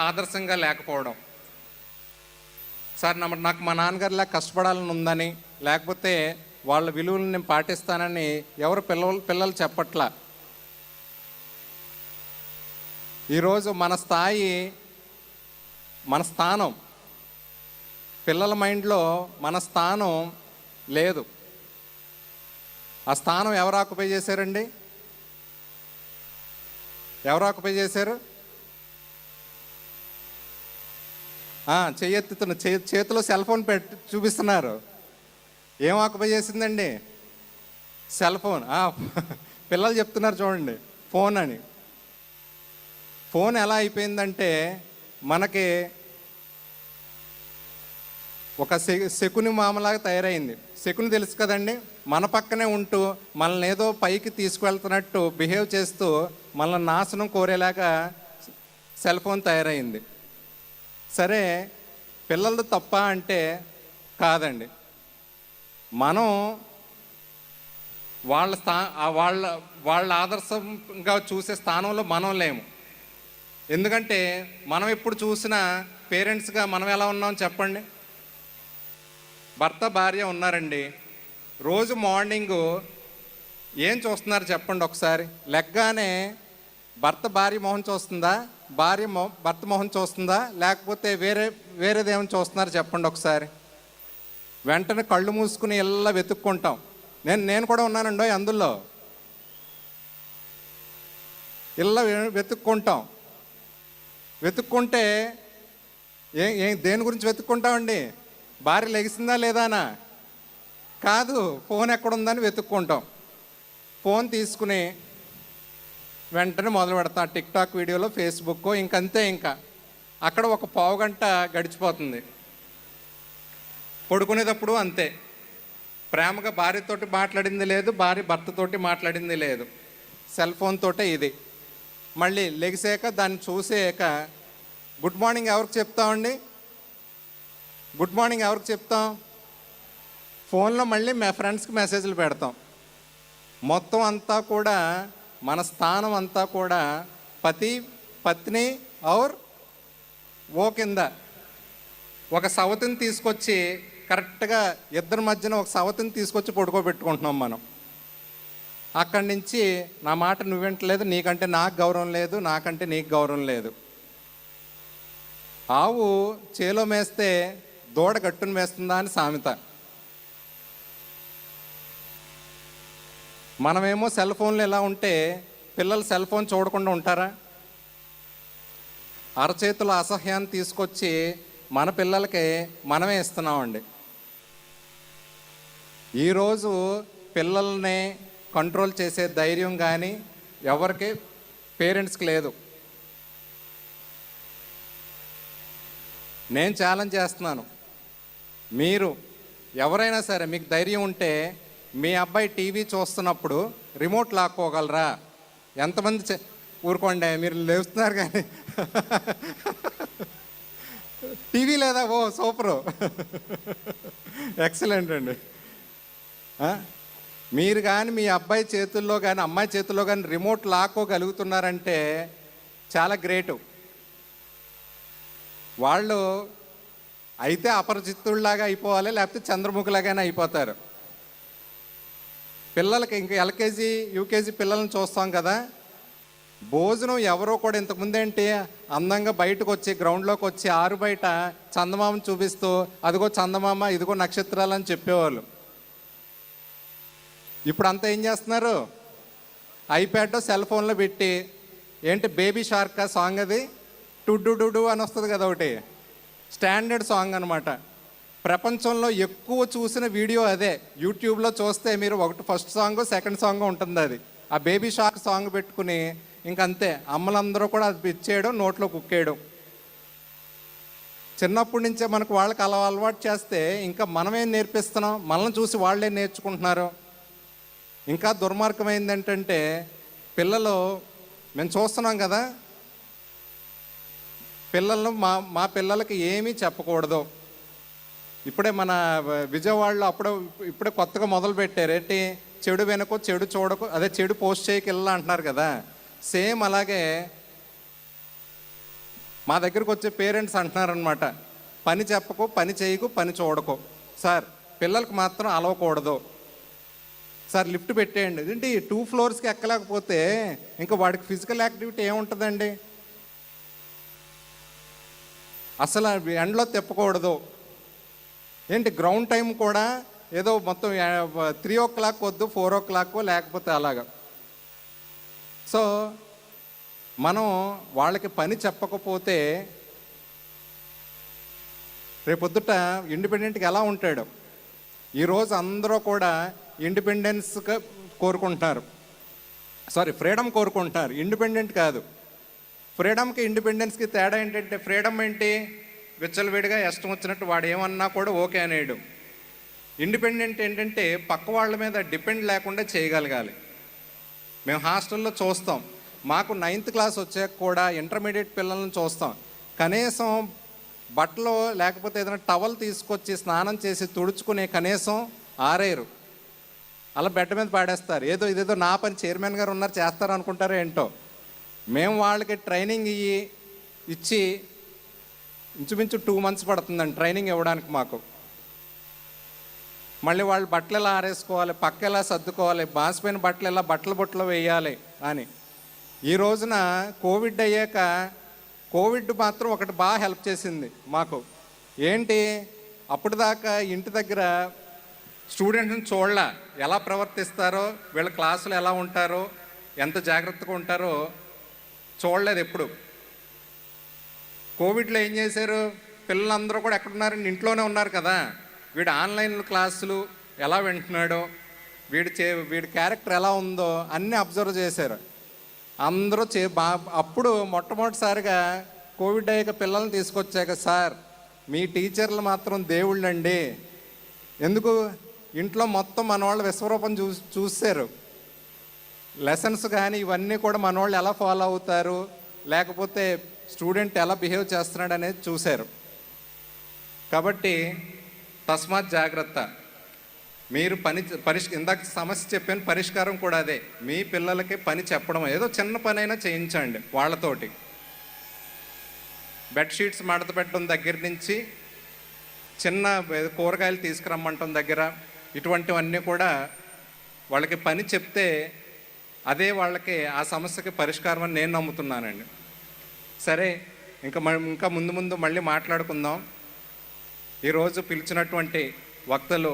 ఆదర్శంగా లేకపోవడం. సార్ నాకు మా నాన్నగారిలా కష్టపడాలని ఉందని, లేకపోతే వాళ్ళ విలువలను నేను పాటిస్తానని ఎవరు పిల్లలు చెప్పట్లా. ఈరోజు మన స్థానం పిల్లల మైండ్లో మన స్థానం లేదు. ఆ స్థానం ఎవరు ఆక్యుపై చేశారండి? ఎవరు ఆక్యుపై చేశారు? చెయ్యెత్తుతున్న చేతిలో సెల్ ఫోన్ చూపిస్తున్నారు. ఏం ఆక్యుపై చేసిందండి? Cell phone. పిల్లలు చెప్తున్నారు చూడండి, ఫోన్ అని. ఫోన్ ఎలా అయిపోయిందంటే మనకి ఒక శకుని మామలాగా తయారైంది. శకుని తెలుసు కదండి, మన పక్కనే ఉంటూ మనల్ని ఏదో పైకి తీసుకువెళ్తున్నట్టు బిహేవ్ చేస్తూ మనల్ని నాశనం కోరేలాగా సెల్ ఫోన్ తయారైంది. సరే, పిల్లలది తప్ప అంటే కాదండి. మనం వాళ్ళ ఆదర్శంగా చూసే స్థానంలో మనం లేము. ఎందుకంటే మనం ఎప్పుడు చూసినా పేరెంట్స్గా మనం ఎలా ఉన్నాం చెప్పండి. భర్త భార్య ఉన్నారండి, రోజు మార్నింగు ఏం చూస్తున్నారు చెప్పండి ఒకసారి. లెగ్గానే భర్త భార్య మొహం చూస్తుందా, భార్య భర్త మొహం చూస్తుందా, లేకపోతే వేరేదేమని చూస్తున్నారు చెప్పండి ఒకసారి. వెంటనే కళ్ళు మూసుకుని ఇలా వెతుక్కుంటాం. నేను కూడా ఉన్నానండో అందులో. ఇలా వెతుక్కుంటే దేని గురించి వెతుక్కుంటామండి? భార్య లెగిసిందా లేదానా? కాదు, ఫోన్ ఎక్కడుందని వెతుక్కుంటాం. ఫోన్ తీసుకుని వెంటనే మొదలు పెడతాం టిక్టాక్ వీడియోలో, ఫేస్బుక్, ఇంకంతే. ఇంకా అక్కడ ఒక పావు గంట గడిచిపోతుంది. పడుకునేటప్పుడు అంతే. ప్రేమగా భార్యతోటి మాట్లాడింది లేదు, భార్య భర్తతోటి మాట్లాడింది లేదు, సెల్ ఫోన్ తోటే ఇది. మళ్ళీ లెగిసాక దాన్ని చూసాక గుడ్ మార్నింగ్ ఎవరికి చెప్తామండి? గుడ్ మార్నింగ్ ఎవరికి చెప్తాం? ఫోన్లో మళ్ళీ ఫ్రెండ్స్కి మెసేజ్లు పెడతాం. మొత్తం అంతా కూడా మన స్థానం అంతా కూడా పతి పత్ని ఔర్ ఓ కింద ఒక సవతిని తీసుకొచ్చి, కరెక్ట్గా ఇద్దరి మధ్యన ఒక సవతిని తీసుకొచ్చి పడుకోబెట్టుకుంటున్నాం మనం. అక్కడి నుంచి నా మాట నువ్వు వింటలేదు, నీకంటే నాకు గౌరవం లేదు, నాకంటే నీకు గౌరవం లేదు. ఆవు చేలో మేస్తే దూడ గట్టును మేస్తుందా అని సామెత. మనమేమో సెల్ ఫోన్లు ఎలా ఉంటే పిల్లలు సెల్ ఫోన్ చూడకుండా ఉంటారా? అరచేతుల అసహ్యాన్ని తీసుకొచ్చి మన పిల్లలకి మనమే ఇస్తున్నామండి. ఈరోజు పిల్లల్ని కంట్రోల్ చేసే ధైర్యం కానీ ఎవరికి పేరెంట్స్కి లేదు. నేను ఛాలెంజ్ చేస్తున్నాను, మీరు ఎవరైనా సరే మీకు ధైర్యం ఉంటే మీ అబ్బాయి టీవీ చూస్తున్నప్పుడు రిమోట్ లాక్కోగలరా? ఎంతమంది ఊరుకోండి, మీరు లేస్తున్నారు కానీ టీవీ లేదా? ఓ సూపరు, ఎక్సలెంట్ అండి. మీరు కానీ మీ అబ్బాయి చేతుల్లో కానీ అమ్మాయి చేతుల్లో కానీ రిమోట్ లాక్కోగలుగుతున్నారంటే చాలా గ్రేటు. వాళ్ళు అయితే అపరిచితుల్లాగా అయిపోవాలి, లేకపోతే చంద్రముఖిలాగానే అయిపోతారు. పిల్లలకి ఇంకా ఎల్కేజీ యూకేజీ పిల్లల్ని చూస్తాం కదా, భోజనం ఎవరో కూడా ఇంతకుముందేంటి అందంగా బయటకు వచ్చి గ్రౌండ్లోకి వచ్చి ఆరు బయట చందమామను చూపిస్తూ అదిగో చందమామ ఇదిగో నక్షత్రాలు అని చెప్పేవాళ్ళు. ఇప్పుడు అంతా ఏం చేస్తున్నారు? ఐప్యాడ్ సెల్ ఫోన్లో పెట్టి, ఏంటి బేబీ షార్క్ సాంగ్, అది టుడ్డు అని వస్తుంది కదా, ఒకటి స్టాండర్డ్ సాంగ్ అనమాట. ప్రపంచంలో ఎక్కువ చూసిన వీడియో అదే. యూట్యూబ్లో చూస్తే మీరు ఒకటి ఫస్ట్ సాంగ్ సెకండ్ సాంగ్ ఉంటుంది, అది ఆ బేబీ షార్క్ సాంగ్ పెట్టుకుని ఇంకంతే అమ్మలందరూ కూడా అది పిచ్చేయడం, నోట్లో కుక్కేయడం. చిన్నప్పటి నుంచే మనకు వాళ్ళకి అలా అలవాటు చేస్తే ఇంకా మనమేం నేర్పిస్తున్నాం? మనల్ని చూసి వాళ్ళే నేర్చుకుంటున్నారు. ఇంకా దుర్మార్గమైంది ఏంటంటే పిల్లలు, మేము చూస్తున్నాం కదా, పిల్లలను మా పిల్లలకి ఏమీ చెప్పకూడదు. ఇప్పుడే మన విజయవాడలో ఇప్పుడే కొత్తగా మొదలు పెట్టారు, ఏంటి చెడు వెనకో చెడు చూడకు, అదే చెడు పోస్ట్ చేయకి వెళ్ళా అంటున్నారు కదా. సేమ్ అలాగే మా దగ్గరకు వచ్చే పేరెంట్స్ అంటున్నారనమాట, పని చెప్పకు, పని చేయకు, పని చూడకు సార్, పిల్లలకు మాత్రం అలవకూడదు సార్, లిఫ్ట్ పెట్టేయండి. ఏంటి 2 ఫ్లోర్స్కి ఎక్కలేకపోతే ఇంకా వాడికి ఫిజికల్ యాక్టివిటీ ఏముంటుందండి? అసలు ఎండలో తిప్పకూడదు. ఏంటి గ్రౌండ్ టైం కూడా ఏదో మొత్తం 3 వద్దు, 4 లేకపోతే అలాగా. సో మనం వాళ్ళకి పని చెప్పకపోతే రేపొద్దుట ఇండిపెండెంట్గా ఎలా ఉంటాడు? ఈరోజు అందరూ కూడా ఇండిపెండెన్స్గా కోరుకుంటున్నారు, ఫ్రీడమ్ కోరుకుంటున్నారు, ఇండిపెండెంట్ కాదు. ఫ్రీడమ్కి ఇండిపెండెన్స్కి తేడా ఏంటంటే, ఫ్రీడమ్ ఏంటి? విచ్చలవిడిగా ఇష్టం వచ్చినట్టు వాడు ఏమన్నా కూడా ఓకే అనేయడం. ఇండిపెండెంట్ ఏంటంటే పక్క వాళ్ళ మీద డిపెండ్ లేకుండా చేయగలగాలి. మేము హాస్టల్లో చూస్తాం, మాకు 9th క్లాస్ వచ్చాక కూడా ఇంటర్మీడియట్ పిల్లల్ని చూస్తాం, కనీసం బట్టలు లేకపోతే ఏదైనా టవల్ తీసుకొచ్చి స్నానం చేసి తుడుచుకునే కనీసం ఆరేరు, అలా బెడ్ మీద పాడేస్తారు. ఇదేదో నా పని, చైర్మన్ గారు ఉన్నారు చేస్తారు అనుకుంటారో ఏంటో. మేము వాళ్ళకి ట్రైనింగ్ ఇచ్చి ఇంచుమించు 2 months పడుతుందండి ట్రైనింగ్ ఇవ్వడానికి మాకు. మళ్ళీ వాళ్ళు బట్టలు ఎలా ఆరేసుకోవాలి, పక్క ఎలా సర్దుకోవాలి, బాసిపోయిన బట్టలు ఎలా బట్టలు వేయాలి అని. ఈ రోజున కోవిడ్ అయ్యాక కోవిడ్ మాత్రం ఒకటి బాగా హెల్ప్ చేసింది మాకు. ఏంటి, అప్పటిదాకా ఇంటి దగ్గర స్టూడెంట్స్ని చూడలే, ఎలా ప్రవర్తిస్తారో, వీళ్ళ క్లాసులు ఎలా ఉంటారో, ఎంత జాగ్రత్తగా ఉంటారో చూడలేదు ఎప్పుడు. కోవిడ్లో ఏం చేశారు, పిల్లలందరూ కూడా ఎక్కడున్నారండి, ఇంట్లోనే ఉన్నారు కదా. వీడు ఆన్లైన్ క్లాసులు ఎలా వింటున్నాడో, వీడి క్యారెక్టర్ ఎలా ఉందో అన్నీ అబ్జర్వ్ చేశారు అందరూ. అప్పుడు మొట్టమొదటిసారిగా కోవిడ్ అయ్యాక పిల్లల్ని తీసుకొచ్చాక, సార్ మీ టీచర్లు మాత్రం దేవుళ్ళండి. ఎందుకు? ఇంట్లో మొత్తం మన వాళ్ళు విశ్వరూపం చూశారు. లెసన్స్ కానీ ఇవన్నీ కూడా మన వాళ్ళు ఎలా ఫాలో అవుతారు, లేకపోతే స్టూడెంట్ ఎలా బిహేవ్ చేస్తున్నాడు అనేది చూశారు. కాబట్టి తస్మాత్ జాగ్రత్త. మీరు ఇందాక సమస్య చెప్పాను, పరిష్కారం కూడా అదే. మీ పిల్లలకి పని చెప్పడం, ఏదో చిన్న పని అయినా చేయించండి వాళ్ళతోటి. బెడ్షీట్స్ మడత పెట్టడం దగ్గర నుంచి చిన్న కూరగాయలు తీసుకురమ్మంటం దగ్గర, ఇటువంటివన్నీ కూడా వాళ్ళకి పని చెప్తే అదే వాళ్ళకి ఆ సమస్యకి పరిష్కారం అని నేను నమ్ముతున్నానండి. సరే, ఇంకా ముందు మళ్ళీ మాట్లాడుకుందాం. ఈరోజు పిలిచినటువంటి వక్తలు